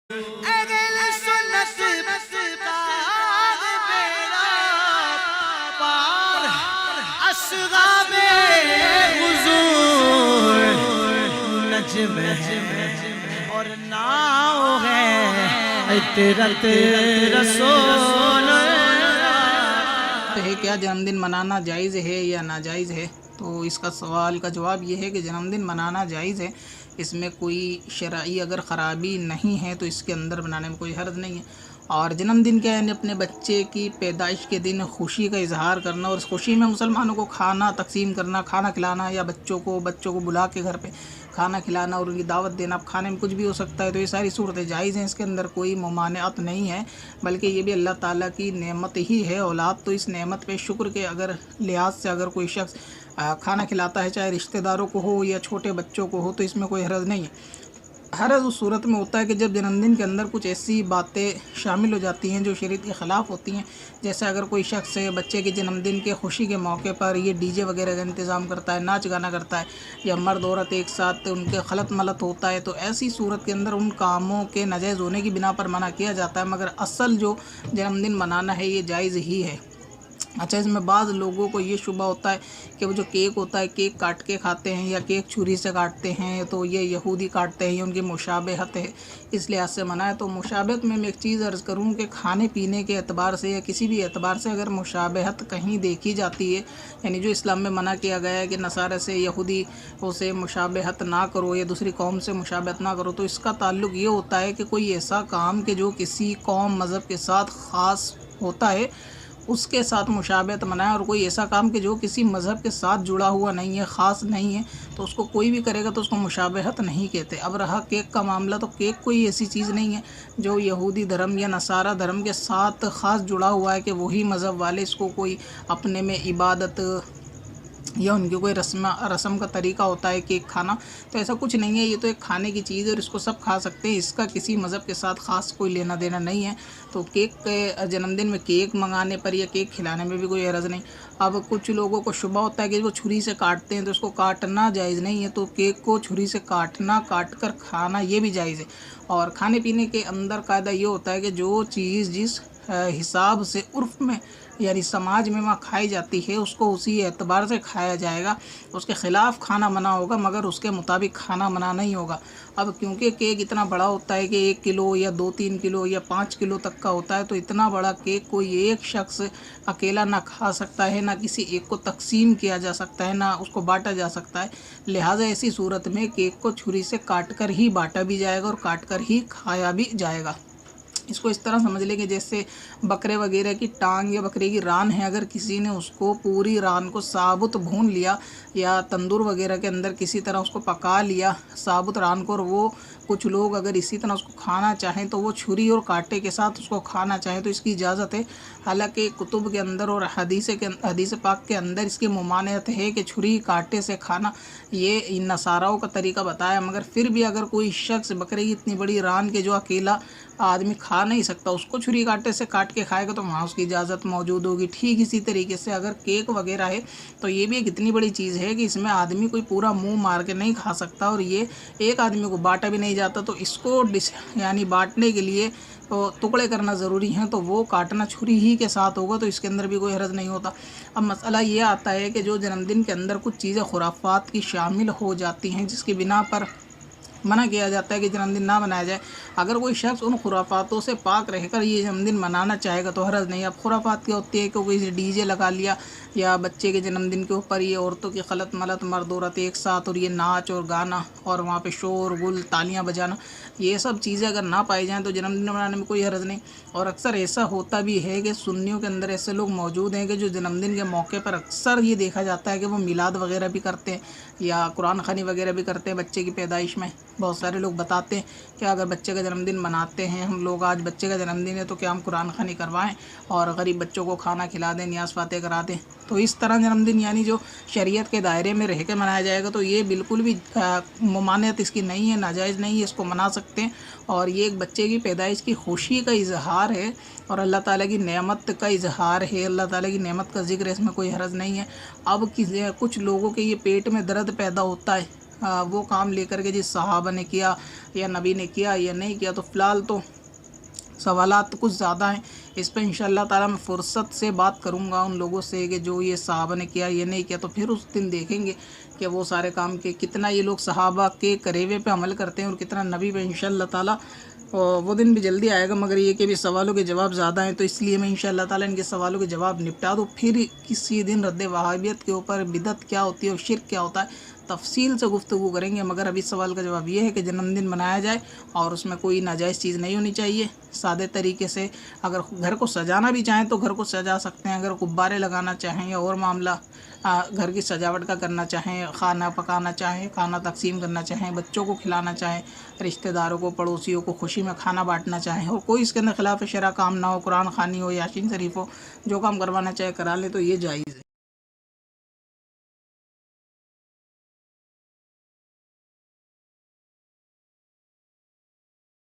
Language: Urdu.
اگر سنت بار بیڑا پار اصحاب حضور نجم ہے اور ناؤ ہے عطرت رسول ہے کیا جنم دن منانا جائز ہے یا ناجائز ہے؟ تو اس کا سوال کا جواب یہ ہے کہ جنم دن منانا جائز ہے، اس میں کوئی شرعی اگر خرابی نہیں ہے تو اس کے اندر بنانے میں کوئی حرج نہیں ہے۔ اور جنم دن کیا ہے، اپنے بچے کی پیدائش کے دن خوشی کا اظہار کرنا، اور اس خوشی میں مسلمانوں کو کھانا تقسیم کرنا، کھانا کھلانا، یا بچوں کو بلا کے گھر پہ کھانا کھلانا اور ان کی دعوت دینا۔ اب کھانے میں کچھ بھی ہو سکتا ہے، تو یہ ساری صورتیں جائز ہیں، اس کے اندر کوئی ممانعت نہیں ہے، بلکہ یہ بھی اللہ تعالیٰ کی نعمت ہی ہے اولاد۔ تو اس نعمت پہ شکر کے اگر لحاظ سے اگر کوئی شخص کھانا کھلاتا ہے، چاہے رشتہ داروں کو ہو یا چھوٹے بچوں کو ہو، تو اس میں کوئی حرج نہیں ہے۔ حرج اس صورت میں ہوتا ہے کہ جب جنم دن کے اندر کچھ ایسی باتیں شامل ہو جاتی ہیں جو شریعت کے خلاف ہوتی ہیں، جیسے اگر کوئی شخص بچے کے جنم دن کے خوشی کے موقع پر یہ ڈی جے وغیرہ کا انتظام کرتا ہے، ناچ گانا کرتا ہے، یا مرد عورت ایک ساتھ ان کے خلط ملط ہوتا ہے، تو ایسی صورت کے اندر ان کاموں کے ناجائز ہونے کی بنا پر منع کیا جاتا ہے، مگر اصل جو جنم دن منانا ہے یہ جائز ہی ہے۔ اچھا، اس میں بعض لوگوں کو یہ شبہ ہوتا ہے کہ وہ جو کیک ہوتا ہے، کیک کاٹ کے کھاتے ہیں یا کیک چھری سے کاٹتے ہیں، تو یہ یہودی کاٹتے ہیں، یہ ان کی مشابہت ہے، اس لحاظ سے منع ہے۔ تو مشابہت میں ایک چیز عرض کروں کہ کھانے پینے کے اعتبار سے یا کسی بھی اعتبار سے اگر مشابہت کہیں دیکھی جاتی ہے، یعنی جو اسلام میں منع کیا گیا ہے کہ نصارہ سے یہودی سے مشابہت نہ کرو یا دوسری قوم سے مشابہت نہ کرو، تو اس کا تعلق یہ ہوتا ہے کہ کوئی ایسا کام کہ جو کسی قوم مذہب کے ساتھ خاص ہوتا ہے اس کے ساتھ مشابہت منع ہے، اور کوئی ایسا کام کہ جو کسی مذہب کے ساتھ جڑا ہوا نہیں ہے، خاص نہیں ہے، تو اس کو کوئی بھی کرے گا تو اس کو مشابہت نہیں کہتے۔ اب رہا کیک کا معاملہ، تو کیک کوئی ایسی چیز نہیں ہے جو یہودی دھرم یا نصارہ دھرم کے ساتھ خاص جڑا ہوا ہے کہ وہی مذہب والے اس کو کوئی اپنے میں عبادت یا ان کی کوئی رسم کا طریقہ ہوتا ہے کیک کھانا، تو ایسا کچھ نہیں ہے۔ یہ تو ایک کھانے کی چیز ہے اور اس کو سب کھا سکتے ہیں، اس کا کسی مذہب کے ساتھ خاص کوئی لینا دینا نہیں ہے۔ تو کیک کے جنم دن میں کیک منگانے پر یا کیک کھلانے میں بھی کوئی حرج نہیں۔ اب کچھ لوگوں کو شبہ ہوتا ہے کہ وہ چھری سے کاٹتے ہیں تو اس کو کاٹنا جائز نہیں ہے، تو کیک کو چھری سے کاٹ کر کھانا یہ بھی جائز ہے۔ اور کھانے پینے کے اندر قاعدہ یہ ہوتا ہے کہ جو چیز جس حساب سے عرف میں یعنی سماج میں وہاں کھائی جاتی ہے اس کو اسی اعتبار سے کھایا جائے گا، اس کے خلاف کھانا منع ہوگا مگر اس کے مطابق کھانا منع نہیں ہوگا۔ اب کیونکہ کیک اتنا بڑا ہوتا ہے کہ 1 کلو یا 2-3 کلو یا 5 کلو تک کا ہوتا ہے، تو اتنا بڑا کیک کوئی ایک شخص اکیلا نہ کھا سکتا ہے، نہ کسی ایک کو تقسیم کیا جا سکتا ہے، نہ اس کو بانٹا جا سکتا ہے۔ لہٰذا ایسی صورت میں کیک کو چھری سے کاٹ کر ہی بانٹا بھی جائے گا اور کاٹ کر ہی کھایا بھی جائے گا۔ اس کو اس طرح سمجھ لیں کہ جیسے بکرے وغیرہ کی ٹانگ یا بکرے کی ران ہے، اگر کسی نے اس کو پوری ران کو ثابت بھون لیا یا تندور وغیرہ کے اندر کسی طرح اس کو پکا لیا ثابت ران کو، اور وہ کچھ لوگ اگر اسی طرح اس کو کھانا چاہیں تو وہ چھری اور کانٹے کے ساتھ اس کو کھانا چاہیں تو اس کی اجازت ہے۔ حالانکہ کتب کے اندر اور حدیث پاک کے اندر اس کی ممانعت ہے کہ چھری کانٹے سے کھانا یہ نصاراؤں کا طریقہ بتایا، مگر پھر بھی اگر کوئی شخص بکرے کی اتنی بڑی ران کے جو اکیلا آدمی کھا نہیں سکتا اس کو چھری کانٹے سے کاٹ کے کھائے گا تو وہاں اس کی اجازت موجود ہوگی۔ ٹھیک اسی طریقے سے اگر کیک وغیرہ ہے تو یہ بھی ایک اتنی بڑی چیز ہے کہ اس میں آدمی کوئی پورا منہ مار کے نہیں کھا سکتا، اور یہ ایک آدمی کو بانٹا بھی نہیں جاتا، تو اس کو یعنی بانٹنے کے لیے ٹکڑے کرنا ضروری ہیں، تو وہ کاٹنا چھری ہی کے ساتھ ہوگا، تو اس کے اندر بھی کوئی حرج نہیں ہوتا۔ اب مسئلہ یہ آتا ہے کہ جو جنم دن کے اندر کچھ چیزیں خرافات کی شامل ہو جاتی ہیں جس کی بنا پر منع کیا جاتا ہے کہ جنم دن نہ منایا جائے، اگر کوئی شخص ان خرافاتوں سے پاک رہ کر یہ جنم دن منانا چاہے گا تو حرج نہیں۔ اب خرافات کیا ہوتی ہے کہ کوئی ڈی جے لگا لیا یا بچے کے جنم دن کے اوپر یہ عورتوں کی خلط ملط مرد عورت ایک ساتھ اور یہ ناچ اور گانا اور وہاں پہ شور گل تالیاں بجانا، یہ سب چیزیں اگر نہ پائی جائیں تو جنم دن منانے میں کوئی حرج نہیں۔ اور اکثر ایسا ہوتا بھی ہے کہ سنیوں کے اندر ایسے لوگ موجود ہیں کہ جو جنم دن کے موقع پر اکثر یہ دیکھا جاتا ہے کہ وہ میلاد وغیرہ بھی کرتے ہیں یا قرآن خوانی وغیرہ بھی کرتے ہیں بچے کی پیدائش میں۔ بہت سارے لوگ بتاتے ہیں کہ اگر بچے کا جنم دن مناتے ہیں ہم لوگ، آج بچے کا جنم دن ہے تو کیا ہم قرآن خوانی کروائیں اور غریب بچوں کو کھانا کھلا دیں، نیاز فاتح کرا دیں۔ تو اس طرح جنم دن یعنی جو شریعت کے دائرے میں رہ کے منایا جائے گا تو یہ بالکل بھی ممانعت اس کی نہیں ہے، ناجائز نہیں ہے، اس کو منا سکتے ہیں، اور یہ ایک بچے کی پیدائش کی خوشی کا اظہار ہے اور اللہ تعالیٰ کی نعمت کا اظہار ہے، اللہ تعالیٰ کی نعمت کا ذکر ہے، اس میں کوئی حرج نہیں ہے۔ اب کچھ لوگوں کے یہ پیٹ میں درد پیدا ہوتا ہے وہ کام لے کر کے جس صحابہ نے کیا یا نبی نے کیا یا نہیں کیا، تو فی الحال تو سوالات کچھ زیادہ ہیں۔ اس پہ انشاءاللہ تعالیٰ میں فرصت سے بات کروں گا ان لوگوں سے کہ جو یہ صحابہ نے کیا یہ نہیں کیا، تو پھر اس دن دیکھیں گے کہ وہ سارے کام کے کتنا یہ لوگ صحابہ کے کریوے پہ عمل کرتے ہیں اور کتنا نبی پہ انشاءاللہ تعالیٰ۔ وہ دن بھی جلدی آئے گا، مگر یہ کہ بھی سوالوں کے جواب زیادہ ہیں، تو اس لیے میں انشاءاللہ تعالیٰ ان کے سوالوں کے جواب نپٹا دوں، پھر کسی دن رد وہابیت کے اوپر بدعت کیا ہوتی ہے اور شرک کیا ہوتا ہے تفصیل سے گفتگو کریں گے۔ مگر ابھی سوال کا جواب یہ ہے کہ جنم دن منایا جائے اور اس میں کوئی ناجائز چیز نہیں ہونی چاہیے، سادے طریقے سے۔ اگر گھر کو سجانا بھی چاہیں تو گھر کو سجا سکتے ہیں، اگر غبارے لگانا چاہیں یا اور معاملہ گھر کی سجاوٹ کا کرنا چاہیں، کھانا پکانا چاہیں، کھانا تقسیم کرنا چاہیں، بچوں کو کھلانا چاہیں، رشتہ داروں کو پڑوسیوں کو خوشی میں کھانا بانٹنا چاہیں، اور کوئی اس کے اندر خلاف شرع کام نہ ہو، قرآن خوانی ہو، یاسین شریف ہو، جو کام کروانا چاہے کرا لیں، تو یہ جائز ہے۔